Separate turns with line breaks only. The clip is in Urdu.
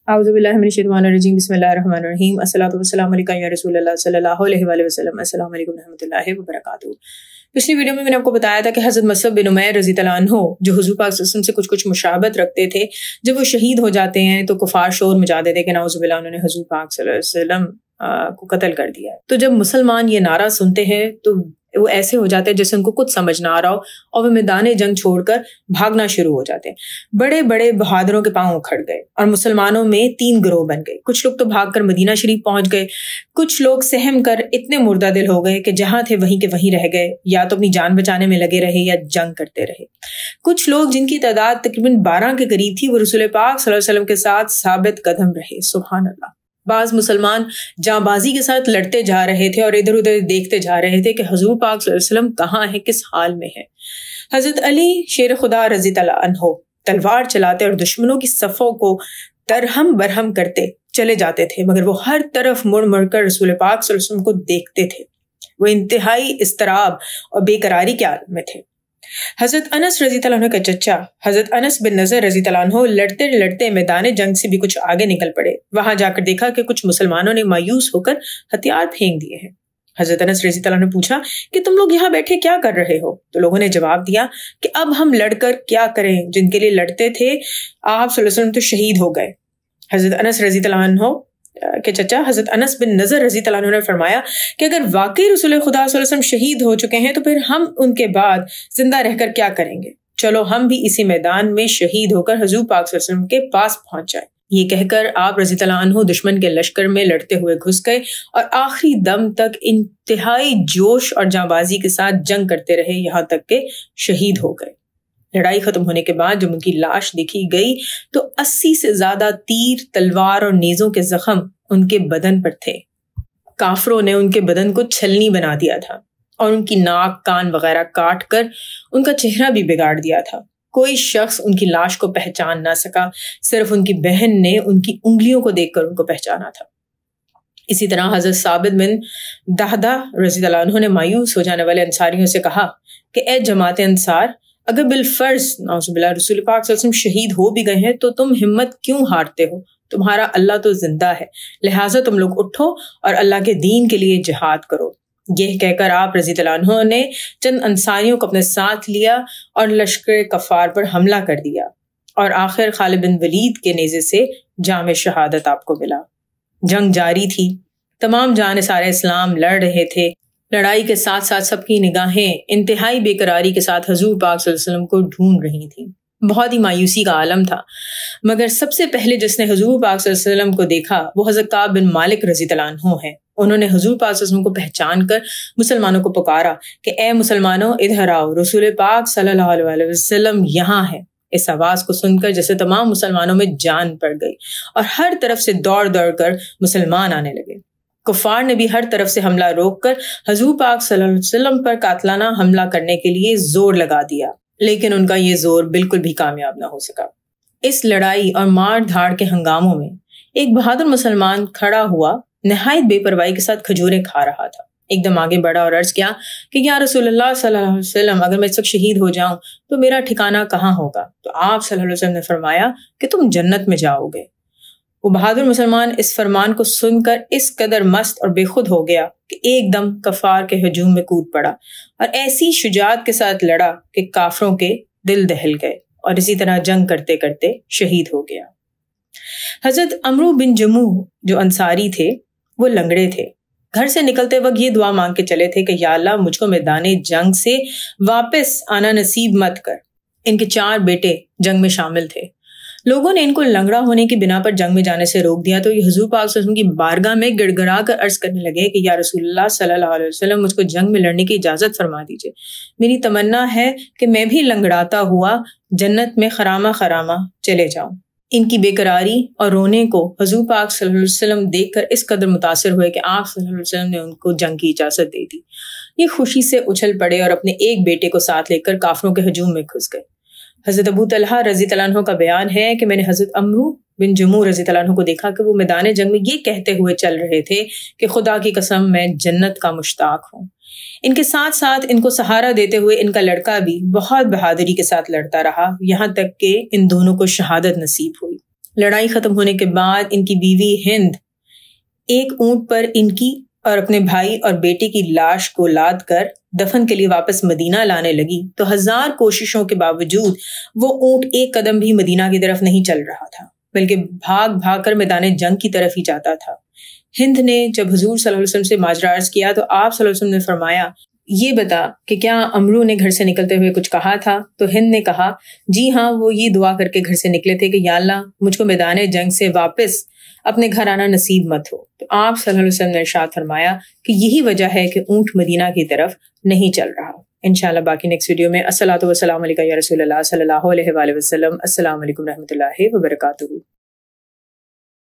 اعوذ باللہ من الشیطان الرجیم بسم اللہ الرحمن الرحیم الصلاۃ والسلام علیکم یا رسول اللہ صلی اللہ علیہ وآلہ وسلم. السلام علیکم ورحمۃ اللہ وبرکاتہ. پچھلی ویڈیو میں نے آپ کو بتایا تھا کہ حضرت مصعب بن عمیر رضی اللہ عنہ جو حضور پاک صلی اللہ علیہ وسلم سے کچھ مشابہت رکھتے تھے، جب وہ شہید ہو جاتے ہیں تو کفار شور مچا دیتے کہ نعوذ باللہ انہوں نے حضور پاک صلی اللہ علیہ وسلم کو قتل کر دیا ہے. تو جب مسلمان یہ نعرہ سنتے ہیں تو وہ ایسے ہو جاتے ہیں جیسے ان کو کچھ سمجھ نہ آ رہا ہو اور وہ میدان جنگ چھوڑ کر بھاگنا شروع ہو جاتے ہیں. بڑے بڑے بہادروں کے پاؤں اکھڑ گئے اور مسلمانوں میں 3 گروہ بن گئے. کچھ لوگ تو بھاگ کر مدینہ شریف پہنچ گئے، کچھ لوگ سہم کر اتنے مردہ دل ہو گئے کہ جہاں تھے وہیں کے وہیں رہ گئے، یا تو اپنی جان بچانے میں لگے رہے یا جنگ کرتے رہے. کچھ لوگ جن کی تعداد تقریباً 12 کے قریب تھی وہ رسول پاک صلی اللہ علیہ وسلم کے ساتھ ثابت قدم رہے. سبحان اللہ. بعض مسلمان جاں بازی کے ساتھ لڑتے جا رہے تھے اور ادھر ادھر دیکھتے جا رہے تھے کہ حضور پاک صلی اللہ علیہ وسلم کہاں ہے، کس حال میں ہے. حضرت علی شیر خدا رضی اللہ عنہ تلوار چلاتے اور دشمنوں کی صفوں کو درہم برہم کرتے چلے جاتے تھے، مگر وہ ہر طرف مڑ مڑ کر رسول پاک صلی اللہ علیہ وسلم کو دیکھتے تھے. وہ انتہائی اضطراب اور بے قراری کے عالم میں تھے. حضرت انس رضی اللہ عنہ کا چچا حضرت انس بن نضر رضی اللہ عنہ لڑتے لڑتے میدان جنگ سے بھی کچھ آگے نکل پڑے. وہاں جا کر دیکھا کہ کچھ مسلمانوں نے مایوس ہو کر ہتھیار پھینک دیے ہیں. حضرت انس رضی اللہ عنہ نے پوچھا کہ تم لوگ یہاں بیٹھے کیا کر رہے ہو؟ تو لوگوں نے جواب دیا کہ اب ہم لڑ کر کیا کریں، جن کے لیے لڑتے تھے آپ صلی اللہ علیہ وسلم تو شہید ہو گئے. حضرت انس رضی اللہ عنہ کے چچا حضرت انس بن نضر رضی اللہ عنہ نے فرمایا کہ اگر واقعی رسول خدا صلی اللہ علیہ وسلم شہید ہو چکے ہیں تو پھر ہم ان کے بعد زندہ رہ کر کیا کریں گے؟ چلو ہم بھی اسی میدان میں شہید ہو کر حضور پاک صلی اللہ علیہ وسلم کے پاس پہنچ جائیں. یہ کہہ کر آپ رضی اللہ عنہ دشمن کے لشکر میں لڑتے ہوئے گھس گئے اور آخری دم تک انتہائی جوش اور جاں بازی کے ساتھ جنگ کرتے رہے، یہاں تک کہ شہید ہو گئے. لڑائی ختم ہونے کے بعد جب ان کی لاش دیکھی گئی تو 80 سے زیادہ تیر، تلوار اور نیزوں کے زخم ان کے بدن پر تھے. کافروں نے ان کے بدن کو چھلنی بنا دیا تھا اور ان کی ناک، کان وغیرہ کاٹ کر ان کا چہرہ بھی بگاڑ دیا تھا. کوئی شخص ان کی لاش کو پہچان نہ سکا، صرف ان کی بہن نے ان کی انگلیوں کو دیکھ کر ان کو پہچانا تھا. اسی طرح حضرت ثابت بن دہدہ رضی اللہ عنہ نے مایوس ہو جانے والے انصاریوں سے کہا کہ اے جماعت انصار، اگر بالفرض نعوذ باللہ رسول پاک صلی اللہ علیہ وسلم شہید ہو بھی گئے ہیں تو تم ہمت کیوں ہارتے ہو؟ تمہارا اللہ تو زندہ ہے، لہٰذا تم لوگ اٹھو اور اللہ کے دین کے لیے جہاد کرو. یہ کہہ کر آپ رضی اللہ عنہ نے چند انصاریوں کو اپنے ساتھ لیا اور لشکر کفار پر حملہ کر دیا، اور آخر خالد بن ولید کے نیزے سے جام شہادت آپ کو ملا. جنگ جاری تھی، تمام جانثار اسلام لڑ رہے تھے. لڑائی کے ساتھ ساتھ سب کی نگاہیں انتہائی بے قراری کے ساتھ حضور پاک صلی اللہ علیہ وسلم کو ڈھونڈ رہی تھیں. بہت ہی مایوسی کا عالم تھا، مگر سب سے پہلے جس نے حضور پاک صلی اللہ علیہ وسلم کو دیکھا وہ حضرت کعب بن مالک رضی اللہ عنہ ہیں. انہوں نے حضور پاک صلی اللہ علیہ وسلم کو پہچان کر مسلمانوں کو پکارا کہ اے مسلمانوں ادھر آؤ، رسول پاک صلی اللہ علیہ وسلم یہاں ہے. اس آواز کو سن کر جیسے تمام مسلمانوں میں جان پڑ گئی اور ہر طرف سے دوڑ دوڑ کر مسلمان آنے لگے. کفار نے بھی ہر طرف سے حملہ روک کر حضور پاک صلی اللہ علیہ وسلم پر قاتلانہ حملہ کرنے کے لیے زور لگا دیا، لیکن ان کا یہ زور بالکل بھی کامیاب نہ ہو سکا. اس لڑائی اور مار دھاڑ کے ہنگاموں میں ایک بہادر مسلمان کھڑا ہوا، نہایت بے پرواہی کے ساتھ کھجوریں کھا رہا تھا. ایک دم آگے بڑھا اور عرض کیا کہ یا رسول اللہ صلی اللہ علیہ وسلم، اگر میں اس وقت شہید ہو جاؤں تو میرا ٹھکانہ کہاں ہوگا؟ تو آپ صلی اللہ علیہ وسلم نے فرمایا کہ تم جنت میں جاؤ گے. وہ بہادر مسلمان اس فرمان کو سن کر اس قدر مست اور بے خود ہو گیا کہ ایک دم کفار کے ہجوم میں کود پڑا اور ایسی شجاعت کے ساتھ لڑا کہ کافروں کے دل دہل گئے، اور اسی طرح جنگ کرتے کرتے شہید ہو گیا. حضرت عمرو بن جموح جو انصاری تھے وہ لنگڑے تھے. گھر سے نکلتے وقت یہ دعا مانگ کے چلے تھے کہ یا اللہ مجھ کو میدان جنگ سے واپس آنا نصیب مت کر. ان کے 4 بیٹے جنگ میں شامل تھے. لوگوں نے ان کو لنگڑا ہونے کی بنا پر جنگ میں جانے سے روک دیا تو یہ حضور پاک صلی اللہ علیہ وسلم کی بارگاہ میں گڑ گڑا کر عرض کرنے لگے کہ یا رسول اللہ صلی اللہ علیہ وسلم مجھ کو جنگ میں لڑنے کی اجازت فرما دیجئے. میری تمنا ہے کہ میں بھی لنگڑاتا ہوا جنت میں خرامہ خرامہ چلے جاؤں. ان کی بے قراری اور رونے کو حضور پاک صلی اللہ علیہ وسلم دیکھ کر اس قدر متاثر ہوئے کہ آپ صلی اللہ علیہ وسلم نے ان کو جنگ کی اجازت دے دی. یہ خوشی سے اچھل پڑے اور اپنے ایک بیٹے کو ساتھ لے کر کافروں کے ہجوم میں گھس گئے. حضرت ابو طلحہ رضی اللہ عنہ کا بیان ہے کہ میں نے حضرت عمرو بن جموح رضی اللہ عنہ کو دیکھا کہ وہ میدان جنگ میں یہ کہتے ہوئے چل رہے تھے کہ خدا کی قسم میں جنت کا مشتاق ہوں. ان کے ساتھ ساتھ ان کو سہارا دیتے ہوئے ان کا لڑکا بھی بہت بہادری کے ساتھ لڑتا رہا، یہاں تک کہ ان دونوں کو شہادت نصیب ہوئی. لڑائی ختم ہونے کے بعد ان کی بیوی ہند ایک اونٹ پر ان کی اور اپنے بھائی اور بیٹے کی لاش کو لاد کر دفن کے لیے واپس مدینہ لانے لگی تو 1000 کوششوں کے باوجود وہ اونٹ ایک قدم بھی مدینہ کی طرف نہیں چل رہا تھا، بلکہ بھاگ بھاگ کر میدان جنگ کی طرف ہی جاتا تھا۔ ہند نے جب حضور صلی اللہ علیہ وسلم سے ماجرا عرض کیا تو آپ صلی اللہ علیہ وسلم نے فرمایا، یہ بتا کہ کیا امرو نے گھر سے نکلتے ہوئے کچھ کہا تھا؟ تو ہند نے کہا، جی ہاں، وہ یہ دعا کر کے گھر سے نکلے تھے کہ یا اللہ مجھ کو میدان جنگ سے واپس اپنے گھر آنا نصیب مت ہو۔ تو آپ صلی اللہ علیہ وسلم نے ارشاد فرمایا کہ یہی وجہ ہے کہ اونٹ مدینہ کی طرف نہیں چل رہا۔ انشاءاللہ باقی نیکسٹ ویڈیو میں الصلاۃ والسلام علیکم یا رسول اللہ صلی اللہ علیہ وآلہ وسلم۔ السلام علیکم رحمۃ اللہ وبرکاتہ۔